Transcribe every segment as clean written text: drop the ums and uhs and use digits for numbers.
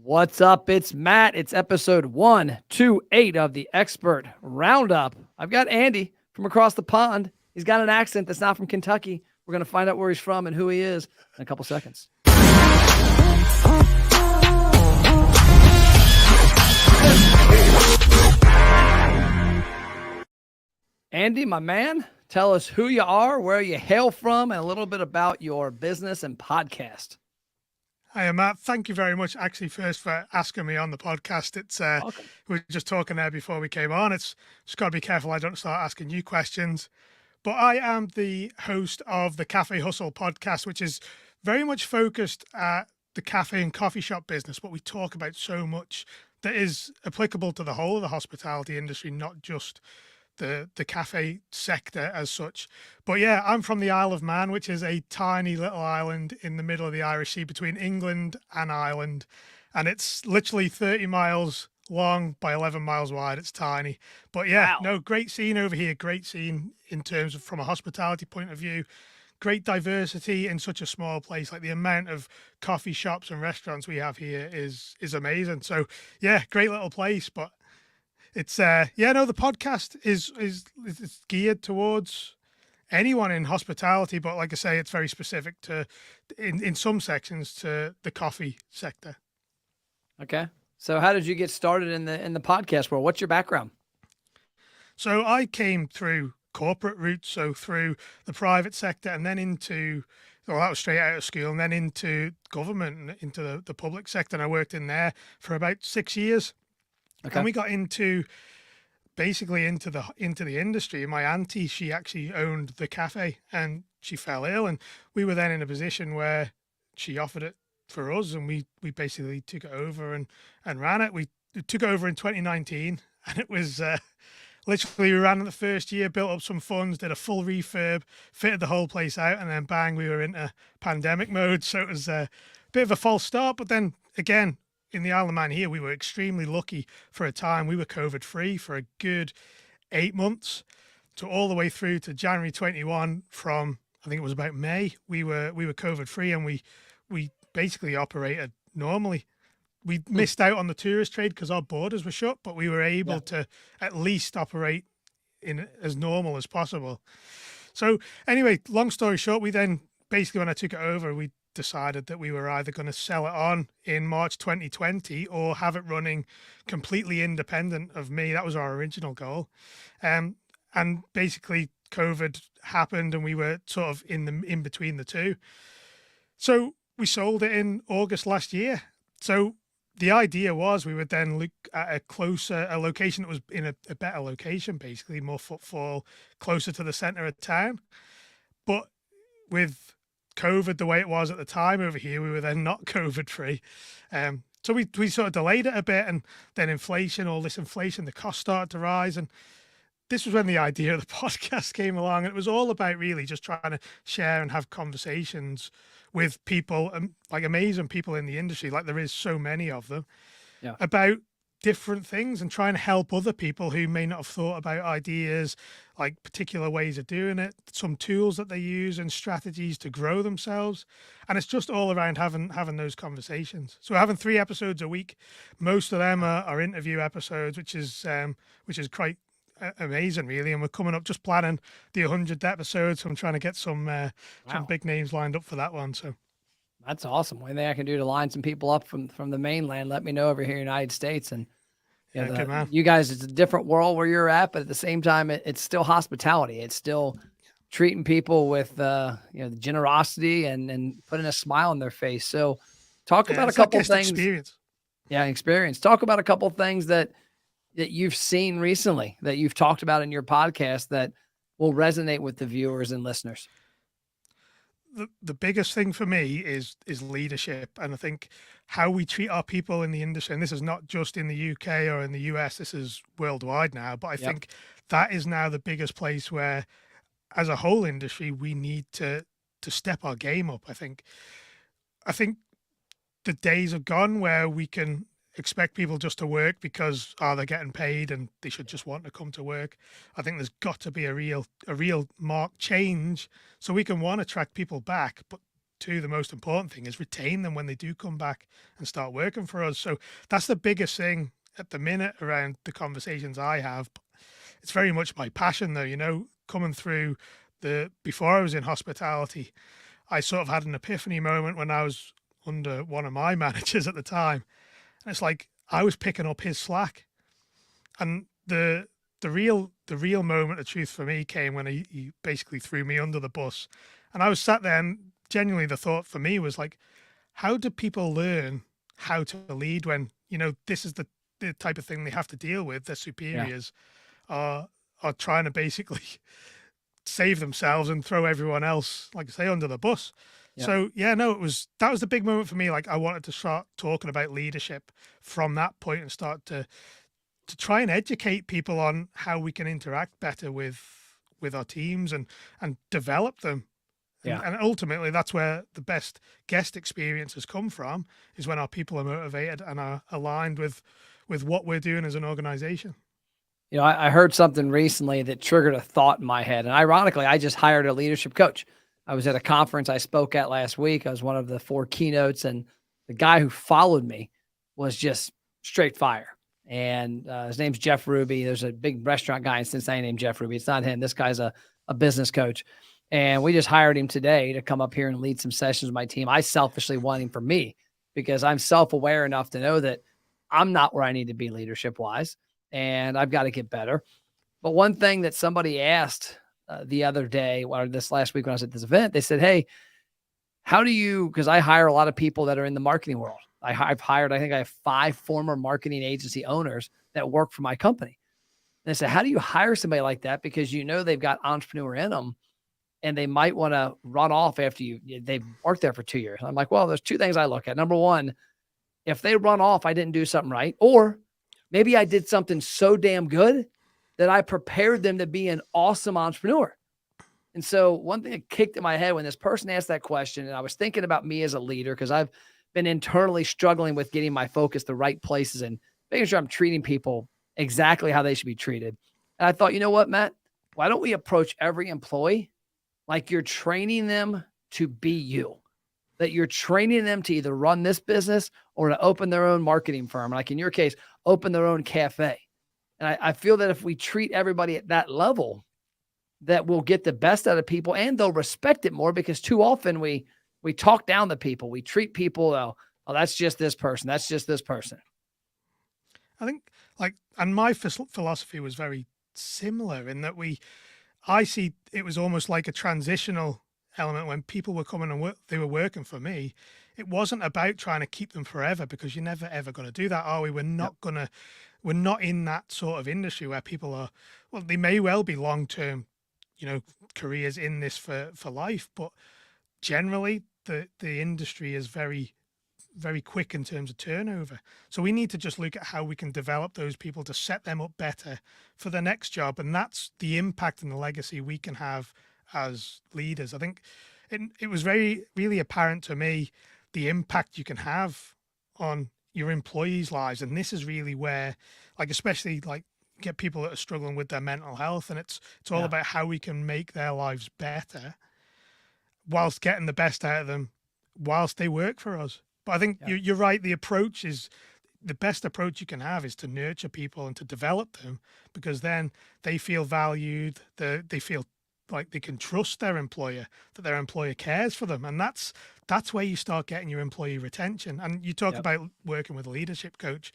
What's up? It's Matt. It's episode 128 of the Expert Roundup. I've got Andy from across the pond. He's got an accent that's not from Kentucky. We're going to find out where he's from and who he is in a couple seconds. Andy, my man, tell us who you are, where you hail from, and a little bit about your business and podcast. Hi, Matt. Thank you very much, actually, first for asking me on the podcast. We were just talking there before we came on. It's just got to be careful I don't start asking you questions. But I am the host of the Cafe Hustle podcast, which is very much focused at the cafe and coffee shop business, but we talk about so much that is applicable to the whole of the hospitality industry, not just the cafe sector as such. But yeah, I'm from the Isle of Man, which is a tiny little island in the middle of the Irish Sea between England and Ireland. And it's literally 30 miles long by 11 miles wide. It's tiny. But yeah, Wow. great scene over here. Great scene in terms of from a hospitality point of view. Great diversity in such a small place. Like the amount of coffee shops and restaurants we have here is amazing. So yeah, great little place. But it's the podcast is geared towards anyone in hospitality, but like I say, it's very specific to in some sections to the coffee sector. Okay. So how did you get started in the podcast world? What's your background? So I came through corporate routes, so through the private sector, and then that was straight out of school, and then into government and into the public sector. And I worked in there for about 6 years. Okay. And we got into the industry. My auntie, she actually owned the cafe, and she fell ill, and we were then in a position where she offered it for us, and we basically took it over and ran it. We took it over in 2019, and it was literally we ran it the first year, built up some funds, did a full refurb, fitted the whole place out, and then bang, we were into pandemic mode. So it was a bit of a false start, but then again, in the Isle of Man here, we were extremely lucky for a time. We were COVID free for a good 8 months, to all the way through to January 21. From I think it was about May, we were COVID free, and we basically operated normally. We missed out on the tourist trade because our borders were shut, but we were able to at least operate in as normal as possible. So anyway, long story short, we then basically, when I took it over, we decided that we were either going to sell it on in March 2020 or have it running completely independent of me. That was our original goal. And basically COVID happened, and we were sort of in between the two. So we sold it in August last year. So the idea was we would then look at a location that was in a better location, basically more footfall, closer to the center of town. But with COVID the way it was at the time over here, we were then not COVID free. So we sort of delayed it a bit, and then all this inflation, the costs started to rise. And this was when the idea of the podcast came along. And it was all about really just trying to share and have conversations with people, like amazing people in the industry, like there is so many of them, about different things, and trying to help other people who may not have thought about ideas, like particular ways of doing it, some tools that they use and strategies to grow themselves. And it's just all around having those conversations. So we're having 3 episodes a week. Most of them are interview episodes, which is quite amazing, really. And we're coming up, just planning the 100th episode. So I'm trying to get some big names lined up for that one. So That's awesome. Anything I can do to line some people up from the mainland, let me know over here in the United States. And good man. you guys, it's a different world where you're at, but at the same time, it's still hospitality. It's still treating people with the generosity and putting a smile on their face. So talk about a couple things. Experience. Yeah, experience. Talk about a couple things that you've seen recently, that you've talked about in your podcast, that will resonate with the viewers and listeners. The biggest thing for me is leadership, and I think how we treat our people in the industry, and this is not just in the UK or in the US, this is worldwide now, but I think that is now the biggest place where, as a whole industry, we need to step our game up. I think the days are gone where we can expect people just to work because they're getting paid and they should just want to come to work. I think there's got to be a real marked change so we can, one, attract people back, but two, the most important thing is retain them when they do come back and start working for us. So that's the biggest thing at the minute around the conversations I have. It's very much my passion, though, coming through before I was in hospitality, I sort of had an epiphany moment when I was under one of my managers at the time. And it's like I was picking up his slack. And the real moment of truth for me came when he basically threw me under the bus. And I was sat there, and genuinely the thought for me was like, how do people learn how to lead when, this is the type of thing they have to deal with? Their superiors are trying to basically save themselves and throw everyone else, like I say, under the bus. Yeah. So that was the big moment for me. Like I wanted to start talking about leadership from that point and start to try and educate people on how we can interact better with our teams and develop them. Yeah. And ultimately that's where the best guest experiences come from, is when our people are motivated and are aligned with what we're doing as an organization. I heard something recently that triggered a thought in my head. And ironically, I just hired a leadership coach. I was at a conference I spoke at last week. I was one of the 4 keynotes, and the guy who followed me was just straight fire. And his name's Jeff Ruby. There's a big restaurant guy in Cincinnati named Jeff Ruby. It's not him. This guy's a business coach. And we just hired him today to come up here and lead some sessions with my team. I selfishly want him for me because I'm self-aware enough to know that I'm not where I need to be leadership-wise, and I've got to get better. But one thing that somebody asked the other day, or this last week when I was at this event, they said, hey, how do you, because I hire a lot of people that are in the marketing world. I've hired, I think I have 5 former marketing agency owners that work for my company. And I said, how do you hire somebody like that? Because they've got entrepreneur in them, and they might want to run off after they've worked there for 2 years. I'm like, well, there's 2 things I look at. Number one, if they run off, I didn't do something right, or maybe I did something so damn good that I prepared them to be an awesome entrepreneur. And so one thing that kicked in my head when this person asked that question, and I was thinking about me as a leader, because I've been internally struggling with getting my focus the right places and making sure I'm treating people exactly how they should be treated. And I thought, you know what, Matt, why don't we approach every employee like you're training them to be you? That you're training them to either run this business or to open their own marketing firm. Like in your case, open their own cafe. And I feel that if we treat everybody at that level, that we'll get the best out of people, and they'll respect it more, because too often we talk down the people. We treat people, oh, that's just this person. That's just this person. I think and my philosophy was very similar in that I see it was almost like a transitional element when people were coming and they were working for me. It wasn't about trying to keep them forever, because you're never ever going to do that, are we? We're not in that sort of industry where people are, well, they may well be long-term, careers in this for life, but generally the industry is very, very quick in terms of turnover. So we need to just look at how we can develop those people to set them up better for the next job. And that's the impact and the legacy we can have as leaders. I think it was really apparent to me the impact you can have on your employees' lives. And this is really where, especially get people that are struggling with their mental health. And it's all about how we can make their lives better whilst getting the best out of them whilst they work for us. But I think you're right. The best approach you can have is to nurture people and to develop them, because then they feel valued. They feel like they can trust their employer, that their employer cares for them. And that's where you start getting your employee retention. And you talk about working with a leadership coach.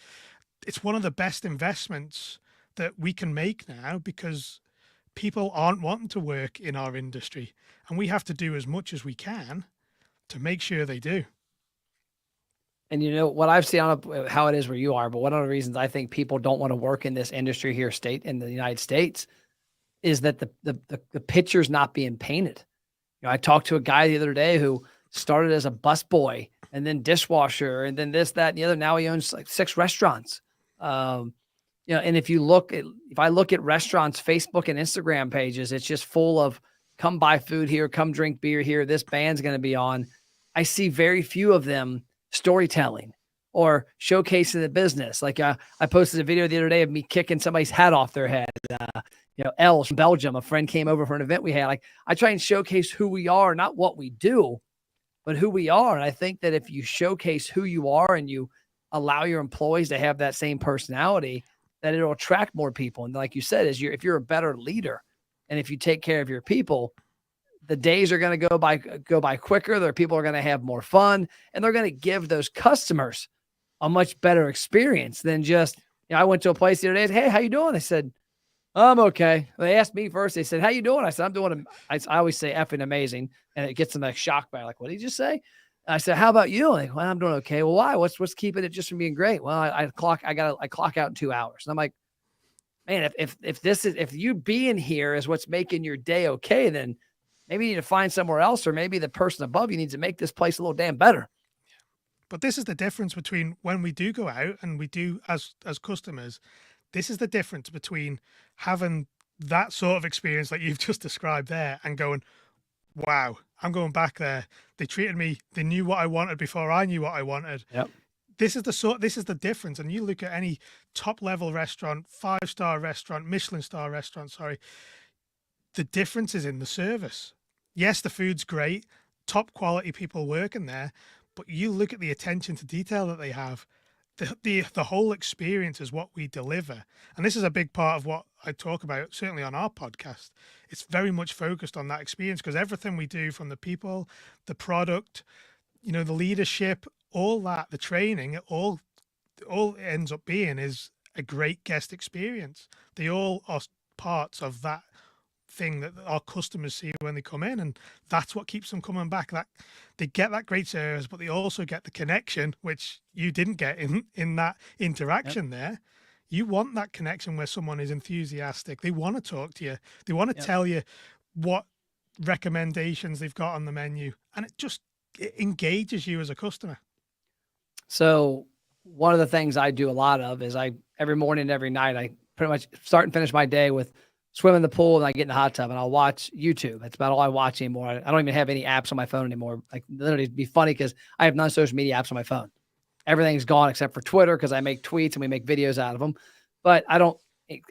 It's one of the best investments that we can make now, because people aren't wanting to work in our industry, and we have to do as much as we can to make sure they do. And what I've seen, I don't know how it is where you are, but one of the reasons I think people don't want to work in this industry here in the United States is that the picture's not being painted. I talked to a guy the other day who started as a busboy and then dishwasher and then this, that, and the other. Now he owns 6 restaurants. And if I look at restaurants' Facebook and Instagram pages, it's just full of come buy food here, come drink beer here, this band's going to be on. I see very few of them storytelling or showcasing the business. I posted a video the other day of me kicking somebody's hat off their head. Els from Belgium, a friend came over for an event we had. I try and showcase who we are, not what we do, but who we are. And I think that if you showcase who you are and you allow your employees to have that same personality, that it'll attract more people. And like you said, if you're a better leader and if you take care of your people, the days are going to go by quicker. Their people are going to have more fun, and they're going to give those customers a much better experience than just, I went to a place the other day. Hey, how you doing? I said, I'm okay. They asked me first. They said, how you doing? I said, I'm doing, I always say effing amazing. And it gets them like shocked by like, what did you just say? I said, how about you? Like, well, I'm doing okay. Well, why? What's keeping it just from being great? Well, I clock out in 2 hours. And I'm like, man, if you being here is what's making your day okay, then maybe you need to find somewhere else, or maybe the person above you needs to make this place a little damn better. But this is the difference between when we do go out and we do as customers. This is the difference between having that sort of experience like you've just described there and going, wow, I'm going back there. They treated me, they knew what I wanted before I knew what I wanted. Yep. This is the difference. And you look at any top level restaurant, 5-star restaurant, Michelin star restaurant, sorry, the difference is in the service. Yes, the food's great, top quality people working there, but you look at the attention to detail that they have. The whole experience is what we deliver. And this is a big part of what I talk about, certainly on our podcast. It's very much focused on that experience, because everything we do, from the people, the product, the leadership, all that, the training, all ends up being is a great guest experience. They all are parts of that thing that our customers see when they come in, and that's what keeps them coming back. That they get that great service, but they also get the connection, which you didn't get in that interaction. Yep. There you want that connection where someone is enthusiastic, they want to talk to you, they want to yep. tell you what recommendations they've got on the menu, and it engages you as a customer. So one of the things I do a lot of is every morning and every night, I pretty much start and finish my day with swim in the pool, and I get in the hot tub and I'll watch YouTube. That's about all I watch anymore. I don't even have any apps on my phone anymore. Like, literally, it'd be funny because I have non-social media apps on my phone. Everything's gone except for Twitter, because I make tweets and we make videos out of them. But I don't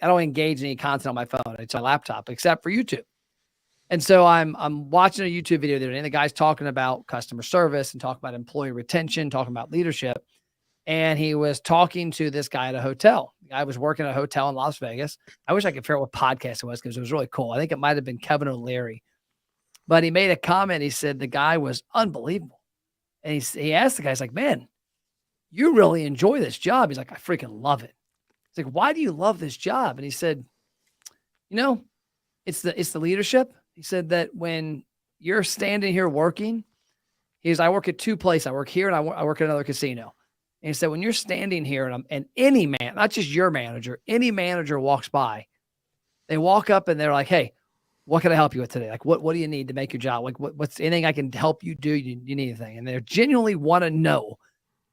engage in any content on my phone. It's on my laptop, except for YouTube. And so I'm watching a YouTube video there, and the guy's talking about customer service and talking about employee retention, talking about leadership. And he was talking to this guy at a hotel. The guy was working at a hotel in Las Vegas. I wish I could figure out what podcast it was, because it was really cool. I think it might have been Kevin O'Leary. But he made a comment. He said the guy was unbelievable. And he asked the guy, he's like, man, you really enjoy this job. He's like, I freaking love it. He's like, why do you love this job? And he said, it's the leadership. He said that when you're standing here working, I work at 2 places. I work here and I work at another casino. And he said, when you're standing here and any man, not just your manager, any manager walks by, they walk up and they're like, hey, what can I help you with today? Like, what do you need to make your job? Like, what's anything I can help you do? You need anything? And they genuinely want to know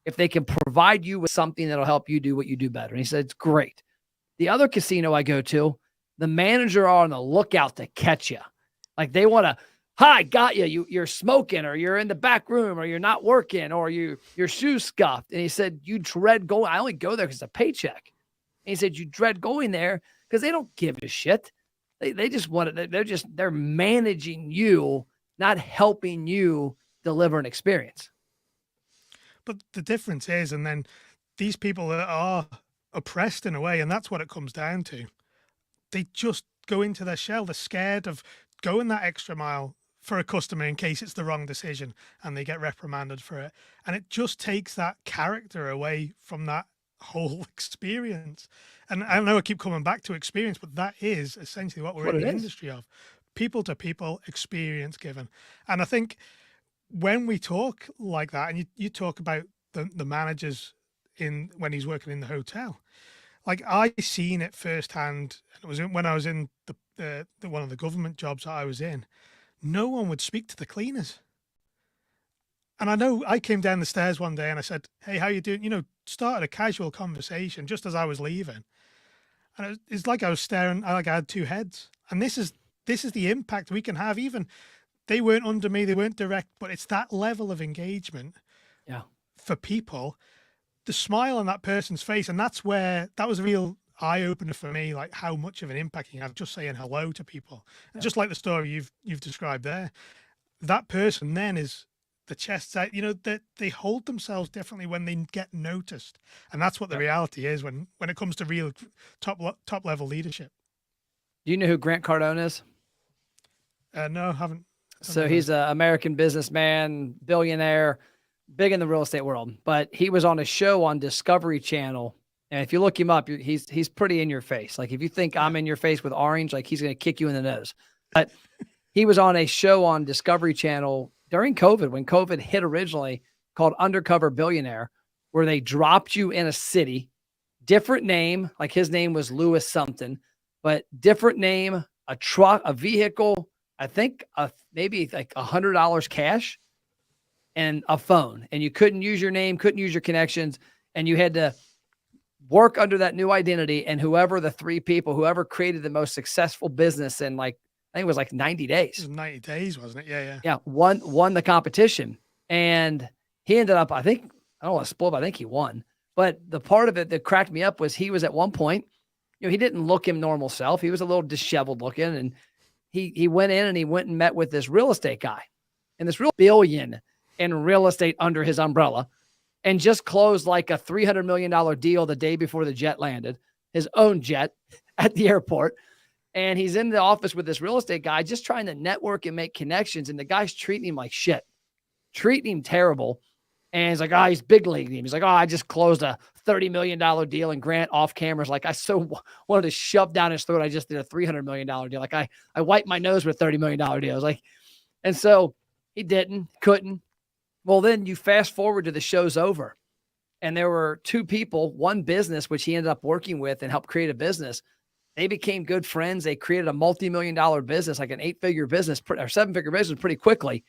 if they can provide you with something that'll help you do what you do better. And he said, it's great. The other casino I go to, the manager are on the lookout to catch you. Like, they want to, hi, got you. You're smoking, or you're in the back room, or you're not working, or your shoes scuffed. And he said, you dread going. I only go there because it's a paycheck. And he said, you dread going there because they don't give a shit. They just want it. They're managing you, not helping you deliver an experience. But the difference is, and then these people that are oppressed in a way, and that's what it comes down to. They just go into their shell. They're scared of going that extra mile for a customer in case it's the wrong decision and they get reprimanded for it. And it just takes that character away from that whole experience. And I know I keep coming back to experience, but that is essentially what we're in the industry of. People to people, experience given. And I think when we talk like that, and you talk about the managers when he's working in the hotel, like, I seen it firsthand. It was when I was in the one of the government jobs that I was in. No one would speak to the cleaners. And I know I came down the stairs one day and I said, hey, how you doing? Started a casual conversation just as I was leaving. And it's like I was staring, like I had 2 heads. And this is the impact we can have. Even they weren't under me, they weren't direct, but it's that level of engagement for people, the smile on that person's face. And that was a real eye-opener for me, like how much of an impact you have just saying hello to people. And just like the story you've described there, that person then is the chests out, that they hold themselves differently when they get noticed. And that's what the Yep. reality is when it comes to real top level leadership. Do you know who Grant Cardone is? No, haven't. So he's an American businessman, billionaire, big in the real estate world. But he was on a show on Discovery Channel. And if you look him up, he's pretty in your face. Like if you think I'm in your face with orange, like he's going to kick you in the nose. But he was on a show on Discovery Channel during COVID, when COVID hit originally, called Undercover Billionaire, where they dropped you in a city, different name, like his name was Lewis something, but different name, a truck, a vehicle, I think maybe like $100 cash and a phone. And you couldn't use your name, couldn't use your connections, and you had to work under that new identity. And whoever created the most successful business in I think it was like 90 days. It was 90 days, wasn't it? Yeah. Yeah. Won the competition. And he ended up, I don't want to spoil, but I think he won. But the part of it that cracked me up was he was at one point, he didn't look him normal self. He was a little disheveled looking. And he went in and he went and met with this real estate guy, and this real billion in real estate under his umbrella, and just closed like a $300 million deal the day before the jet landed, his own jet at the airport. And he's in the office with this real estate guy, just trying to network and make connections. And the guy's treating him like shit, treating him terrible. And he's like, he's big leaguing him. He's like, I just closed a $30 million deal. And Grant off camera is like, I so wanted to shove down his throat. I just did a $300 million deal. Like I wiped my nose with $30 million deals. And so he couldn't. Well, then you fast forward to the show's over. And there were two people, one business, which he ended up working with and helped create a business. They became good friends. They created a multi-million-dollar business, like an 8-figure business or 7-figure business pretty quickly.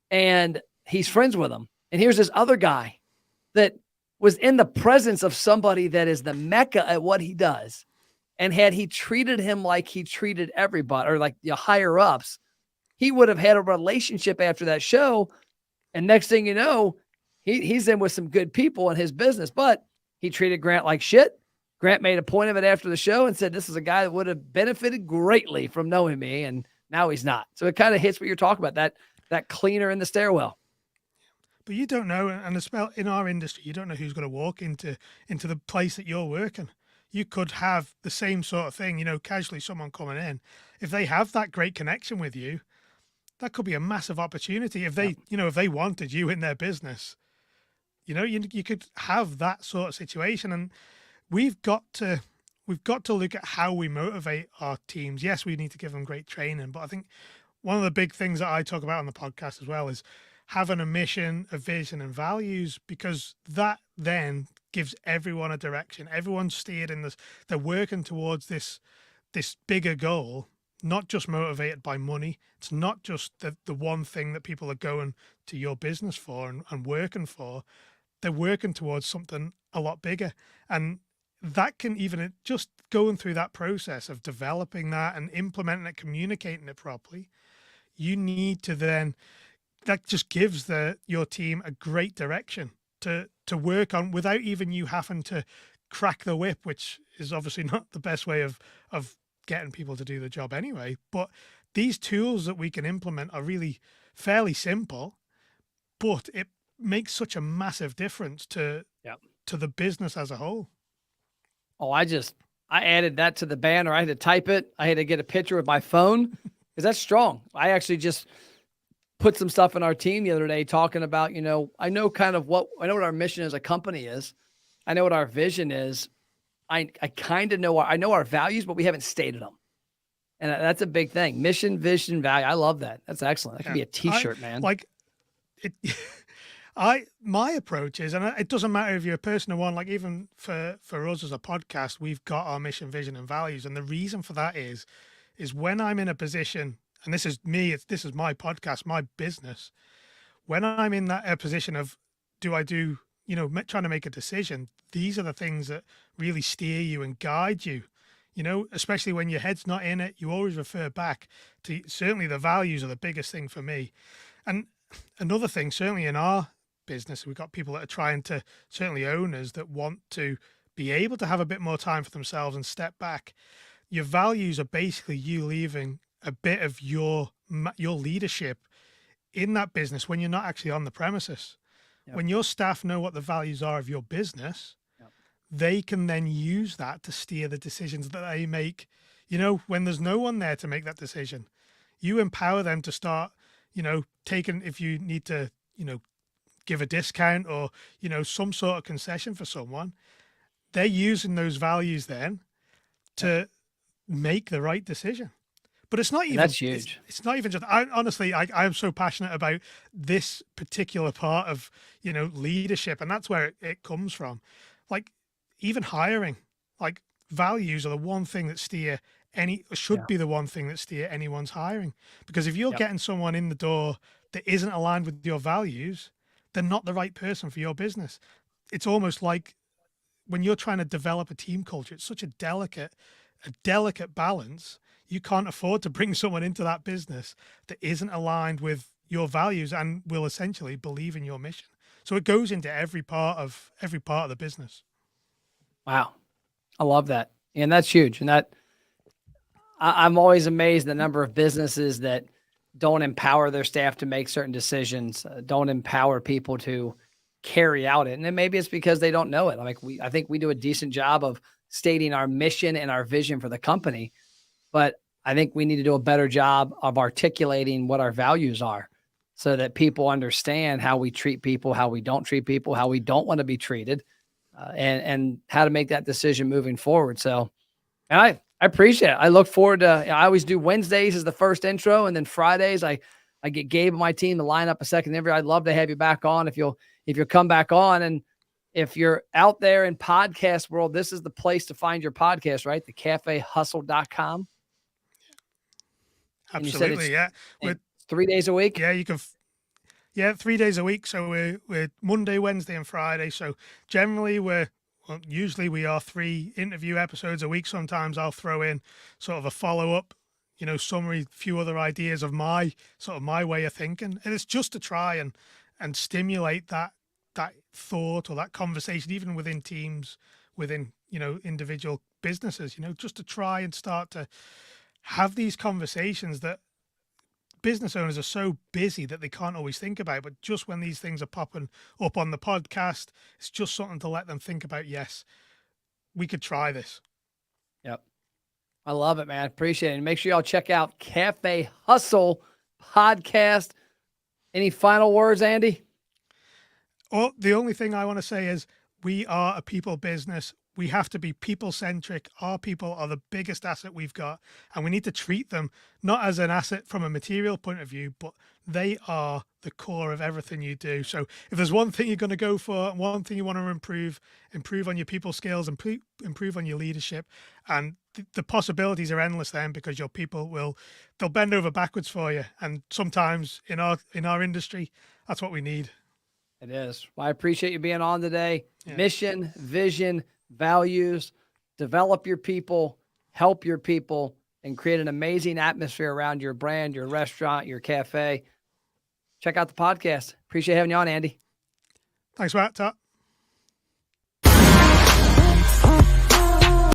And he's friends with them. And here's this other guy that was in the presence of somebody that is the mecca at what he does. And had he treated him like he treated everybody, or like the higher ups, he would have had a relationship after that show. And next thing you know, he's in with some good people in his business, but he treated Grant like shit. Grant made a point of it after the show and said, this is a guy that would have benefited greatly from knowing me. And now he's not. So it kind of hits what you're talking about, that cleaner in the stairwell. But you don't know, and in our industry, you don't know who's going to walk into the place that you're working. You could have the same sort of thing, casually someone coming in. If they have that great connection with you, that could be a massive opportunity. If they, if they wanted you in their business, you could have that sort of situation. And we've got to look at how we motivate our teams. Yes, we need to give them great training, but I think one of the big things that I talk about on the podcast as well is having a mission, a vision, and values, because that then gives everyone a direction. Everyone's steered in this. They're working towards this bigger goal, not just motivated by money. It's not just the one thing that people are going to your business for and working for. They're working towards something a lot bigger. And that can even just going through that process of developing that and implementing it, communicating it properly, you need to then, that just gives your team a great direction to work on without even you having to crack the whip, which is obviously not the best way of getting people to do the job anyway. But these tools that we can implement are really fairly simple, but it makes such a massive difference to the business as a whole. Oh, I added that to the banner. I had to type it. I had to get a picture with my phone because that's strong. I actually just put some stuff in our team the other day talking about, I know what our mission as a company is. I know what our vision is. I kind of know our values, but we haven't stated them. And that's a big thing. Mission, vision, value. I love that. That's excellent. That could be a t-shirt, man. Like it, my approach is, and it doesn't matter if you're a personal one, like even for us as a podcast, we've got our mission, vision, and values. And the reason for that is when I'm in a position, and this is me, this is my podcast, my business. When I'm in that position of, trying to make a decision, these are the things that really steer you and guide you, especially when your head's not in it. You always refer back to, certainly the values are the biggest thing for me. And another thing, certainly in our business, we've got people that are trying to, certainly owners that want to be able to have a bit more time for themselves and step back. Your values are basically you leaving a bit of your leadership in that business when you're not actually on the premises. Yep. When your staff know what the values are of your business, Yep. they can then use that to steer the decisions that they make. You know, when there's no one there to make that decision, you empower them to start, you know, taking, if you need to, you know, give a discount or, you know, some sort of concession for someone, they're using those values then to make the right decision. But it's not even, that's huge. It's not even just, honestly, I am so passionate about this particular part of, you know, leadership. And that's where it comes from. Like even hiring, like values are the one thing that should be the one thing that steer anyone's hiring. Because if you're getting someone in the door that isn't aligned with your values, they're not the right person for your business. It's almost like when you're trying to develop a team culture, it's such a delicate balance. You can't afford to bring someone into that business that isn't aligned with your values and will essentially believe in your mission. So it goes into every part of the business. Wow. I love that. And that's huge. And I'm always amazed the number of businesses that don't empower their staff to make certain decisions, don't empower people to carry out it. And then maybe it's because they don't know it. I think we do a decent job of stating our mission and our vision for the company, but I think we need to do a better job of articulating what our values are so that people understand how we treat people, how we don't treat people, how we don't want to be treated, and how to make that decision moving forward. So, and I appreciate it. I look forward to, I always do Wednesdays as the first intro, and then Fridays I get Gabe and my team to line up a second interview. I'd love to have you back on if you'll come back on. And if you're out there in podcast world, this is the place to find your podcast, right? thecafehustle.com. Absolutely. Yeah. With 3 days a week. Yeah. You can, 3 days a week. So we're Monday, Wednesday and Friday. So generally usually we are 3 interview episodes a week. Sometimes I'll throw in sort of a follow-up, you know, summary, few other ideas of my way of thinking. And it's just to try and stimulate that thought or that conversation, even within teams, within, you know, individual businesses, you know, just to try and start to have these conversations that business owners are so busy that they can't always think about. But just when these things are popping up on the podcast, it's just something to let them think about. Yes, we could try this. Yep. I love it, man. Appreciate it. And make sure y'all check out Cafe Hustle podcast. Any final words, Andy? Well, the only thing I want to say is we are a people business. We have to be people-centric. Our people are the biggest asset we've got, and we need to treat them not as an asset from a material point of view, but they are the core of everything you do. So if there's one thing you're going to go for, one thing you want to improve on your people skills, improve on your leadership, and the possibilities are endless then, because your people they'll bend over backwards for you. And sometimes in our industry, that's what we need. It is. Well, I appreciate you being on today. Yeah. Mission, vision, values, develop your people, help your people, and create an amazing atmosphere around your brand, your restaurant, your cafe. Check out the podcast. Appreciate having you on, Andy. Thanks, Matt.